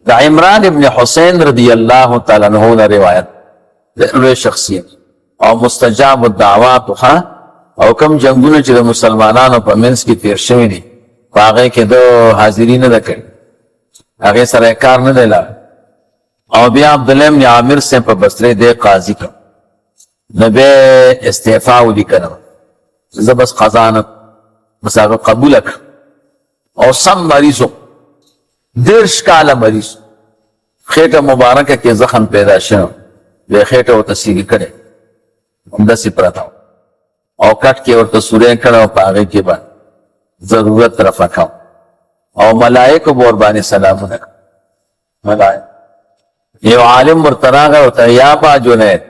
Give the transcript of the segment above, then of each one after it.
دا عمران ابن حسین رضی اللہ تعالی عنہ نے روایت لوی شخصیت او مستجاب الدعوات او کم جنگونه چې د مسلمانانو په منځ کې تیر شوي دي په هغې کې د حاضري نه ده کړې هغې سره کار نه دی لاړ او بیا عبدالله بن عامر صاحب په بصرې دی قاضي کړ نو بیا استعفا ولیکله زه بس قضا نه بس هغه قبوله کړ او سم مریض و 10 کاله مریض خېټه مبارکه کې زخم پیدا شو بیا خېټه ورته سیري کړې همداسې پرته او کټ کې ورته سوری کړه او په هغې کې به ضرورت رفع کړه او ملایکو به ورباندې سلامونه کړه ملایک یو عالم ورته راغی ورته یا با جنید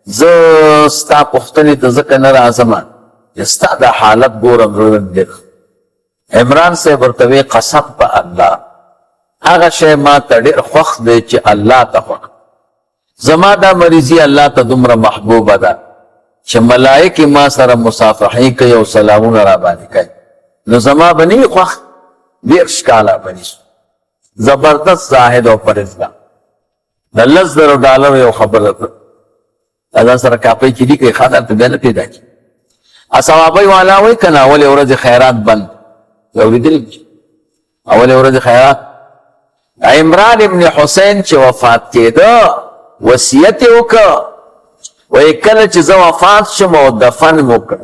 زه ستا پوښتنې ته ځکه نه راځم چې ستا دا حالت ګورم زړه ډېر عمران صاحب ورته وی قسم په الله هغه شی ما ته ډېر خوښ دی چې الله ته خوښ زما دا مریضي الله ته دومره محبوبه ده چې ملائکې ما سره مصافحې کوي او سلامونه را باندې کوي نو زما به نه وي خوښ 10 کاله مریض زبردست زاهد او پرهیزګار د $10,000 یو خبره ده دا سره کاپۍ کې دي کوي خاطر ته بیا نه پیدا کړي صحابه والا وایي که نه اولې ورځې خیرات بند اورېدلي اولې ورځې خیرات عمران ابن حسین چې وفات کېده وصیت یې وکړه وایي کله چې زه وفات شم او دفن مې وکړ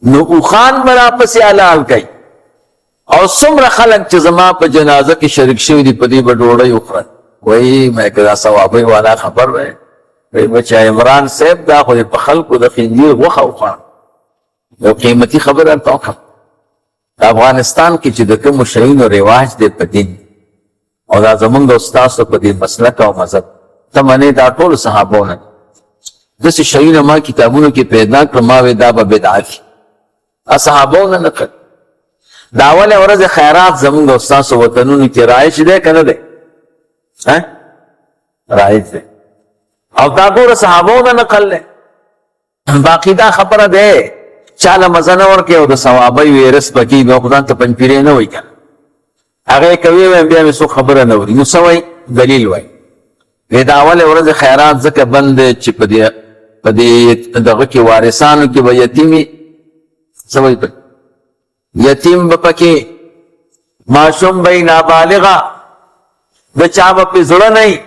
نو اوښان به راپسې حلال کوي او څومره خلک چې زما په جنازه کې شریک شوي دي په دې به ډوډۍ وخوري وایي مې که دا صوابۍ والا خبر دی وایي بچه عمران صاحب دا خو په خلکو د خنزیر غوښه وخوړه یو قیمتي خبره درته وکړم افغانستان کې چې د کومو شیونو رواج دی په دین او دا زمونږ د ستاسو په دې مسلک او مذهب ته منې دا ټول صحابو نه داسې شیونه ما کتابونو کې پیدا کړه ما وې دا به بدعت وي صحابو نه نقل دا اوله ورځ خیرات زمونږ د ستاسو وطنونو کې رایج دی که نه دی رایج دی او دا ګوره صحابو نه نقل دی باقي دا خبره دی چاله مزه نه ورکوي او د ثوابۍ ویرس پکې بیا خو ځان ته پنجپیرې نه وایي که هغې کوي وایم بیا مې څوک خبره نه اوري نو څه وایي دلیل وایي وی دا اول ورځ خیرات ځکه بند دی چې په دې دغه کې وارثانو کې به یتیمي څه وایي یتیم به پکې ماشوم به نابالغه د چا به پې زړه نه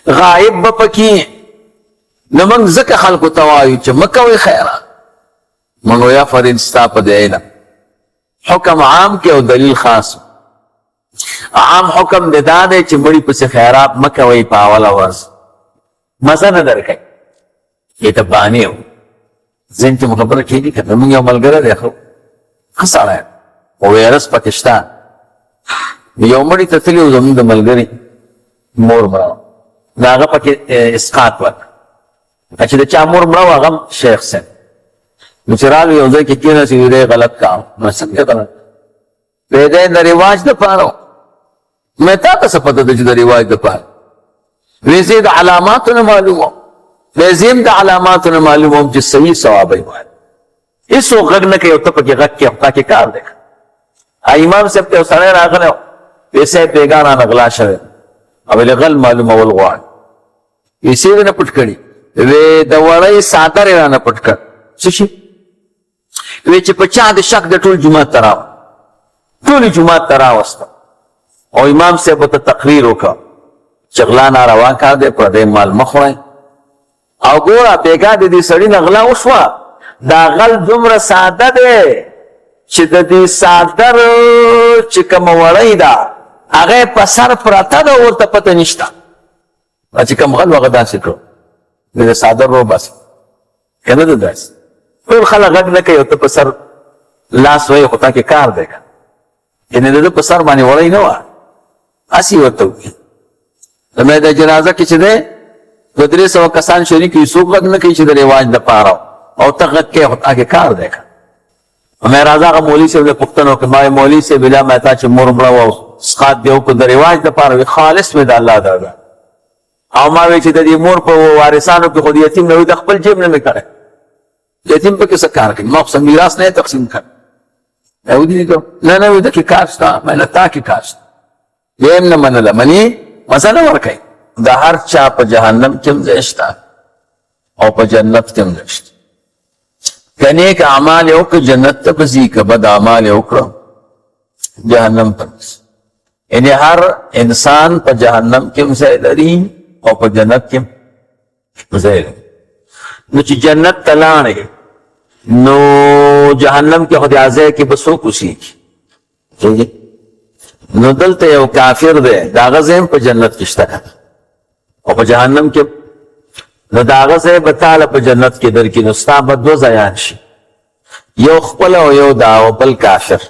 غایب به پکې نو موږ ځکه خلکو ته وایو چې مه کوئ خیرات موږ وایو فرین ستا په دې علم حکم عام کې او دلیل خاص عام حکم دی دا دی چې مړي پسې خیرات مه کوئ په اوله ورځ مزه نه درکوي دې ته بانې و ذهن کې مو خبره کېږي که زموږ یو ملګری دی خو ښه سړی خو ویرس پکې شته یو مړي ته تلي و زموږ د ملګري مور مړه وه د هغه پکې اسقاط ورکړه چې د چا مور مړه وه هغه شیخ صاحب نو چې راغی یو ځای کې کېناستې ویل یې غلط کار نو څنګه غلط وی دی د رواج دپاره و مې تا ته څه پته ده چې د رواج دپاره وی زه د علاماتو نه معلوم وم وی زه هم د علاماتو نه معلوم وم چې صحیح صوابۍ وایي هېڅوک غږ نه کوي او ته پکې غږ کې خو تا کې کار دی امام صاحب ته یو سړی راغلی و وی صاحب بېګا رانه غلا شوی او ویلې غل معلومول غواړي پیسې یې نه پټ کړي وی د وړۍ څادر یې رانه پټ کړ څه شي وی چې په چا د شک د ټول جومات ته راوړ ټولې جومات ته راوسته او امام صاحب ورته تقریر وکړه چې غلا ناروا کار دی پردی مال مه خورئ او ګوره بېګا د دې سړي نه غلا وشوه دا غل دومره ساده دی چې د دې څادر چې کومه وړۍ ده هغه په سر پرته ده ورته پته نشته چې کوم غل هغه داسې کړو د څادر وباسي که نه ده داسې ټول خلک غږ نه کوي او ته په سر لاس وایې خو تا کې کار دی که یعنې د ده په سر باندې وړۍ نه وه هسې ورته وکړي زما د جنازه کې چې دی 200 کسان شریک وي څوک غږ نه کوي چې د رواج دپاره او ته غږ کوې خو تا کې کار دی که مې راځه هغه مولوي صاحب له پوښتنه وکړه ما مولوي صاحب بیا مې تا چې مور مړه وه او سقاط دې وکړو د رواج دپاره وي خالص مې د الله درده او ما وی چې د دې مور په وارثانو کې خو د یتیم نه وي د خپل جیب نه مې کړی یتیم په کې څه کار کوي ما خو څه میراث نه یې تقسیم کړ نه نه وي د کې کار شته مې نه تا کې کار شته بیم نه منله منی مزه نه ورکوي د هر چا په جهنم کې هم ځای شته او په جنت کې هم ځای شته که نیک اعمال یې وکړه جنت ته به ځي که بد اعمال یې وکړه جهنم ته ځي یعنې هر انسان په جهنم کې هم ځای لري او په جنت کې هم ځای لري نو چې جنت ته لاړې نو جهنم کې خو د ځای کې به څوک اوسېږي نو دلته یو کافر دی د هغه ځای هم په جنت کې شته او په جهنم کې نو د هغه ځای به تاله په جنت کې درکړي نو ستا به دوه ځایان شي یو خپل او یو دا او بل کافر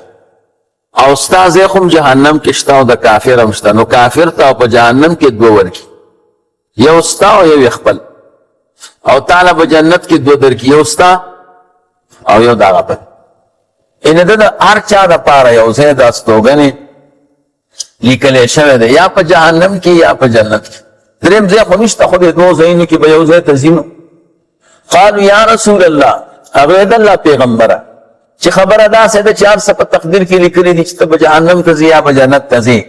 او ستا ځای خو هم جهنم کې شته او د کافر هم شته نو کافر ته په جهنم کې دوه ورکړي یو ستا او یو خپل او تاله په جنت کې دوه درکړي یو ستا او یو د هغه بل یعنې د هر چا دپاره یو ځای د استوګنې لیکلی شوی دی یا په جهنم کې یا په جنت کې دریم ځای خو نشته خو د دوو ځایونو کې به یو ځای ته ځي نو قالو یا رسول الله هغه د الله پیغمبره چې خبره داسې ده چې هر څه په تقدیر کې لیکلي دي چې ته به جهنم ته ځي یا به جنت ته ځي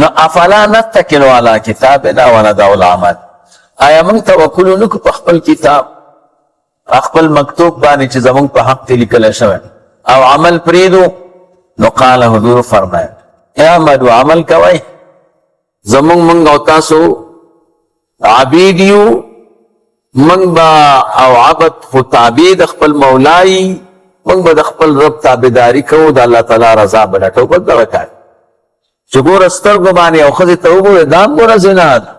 نو افلا نتکل علی کتابنا وندع العمل آیا موږ توکل ونکړو په خپل کتاب خپل مکتوب باندې چې زموږ په حق کې لیکلی شوی او عمل پرېږدو نو قال حضور فرمایل اعملوا عمل کوئ زموږ موږ او تاسو عبید یو موږ به او عبد خو تابع د خپل مولای موږ به د خپل رب تابعداري کوو د الله تعالی رضا به لټو بل دغه کار چې ګوره سترګو باندې یو ښځې ته وګورې دا هم ګوره زنا ده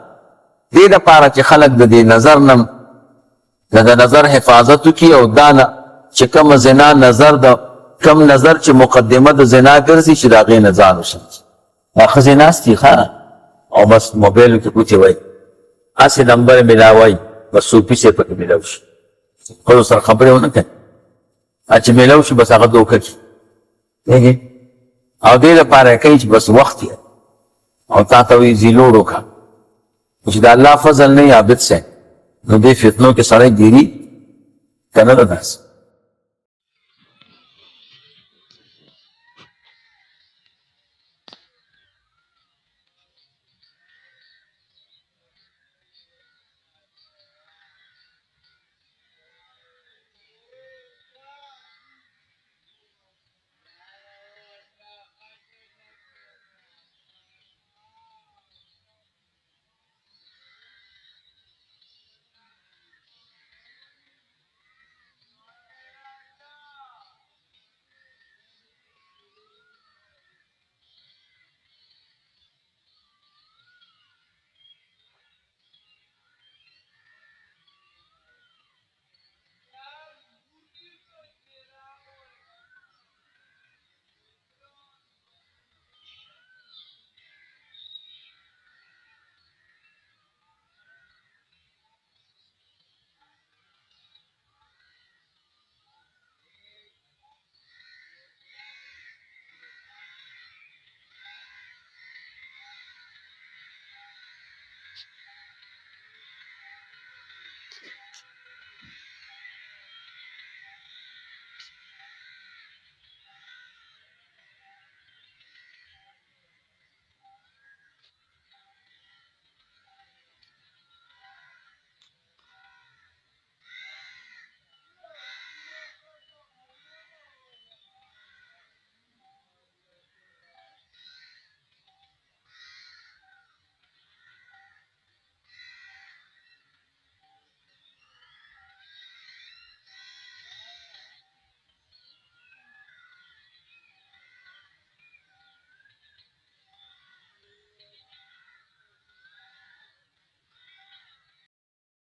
دې دپاره چې خلک د دې نظر نه د نظر حفاظت وکړي او دا نه چې کومه زنا نظر د کم نظر چې مقدمه د زنا ګرځي چې د هغې نه ځان وساتي دا ښځې ناستې ښه او بس موبایل کې ګوتې وایي هسې نمبر میلاوی بس صوفي صاحب پکې میلاو شي ښځو سره خبرې ونه کوي چې میلاو شي بس هغه دوکه کړي او دې لپاره یې کوي چې بس وخت یې او تا ته وایي ځي لوړ وکړه چې د الله فضل نه عابد سئ نو دې فتنو کې سړی ګیري که نه ده داسې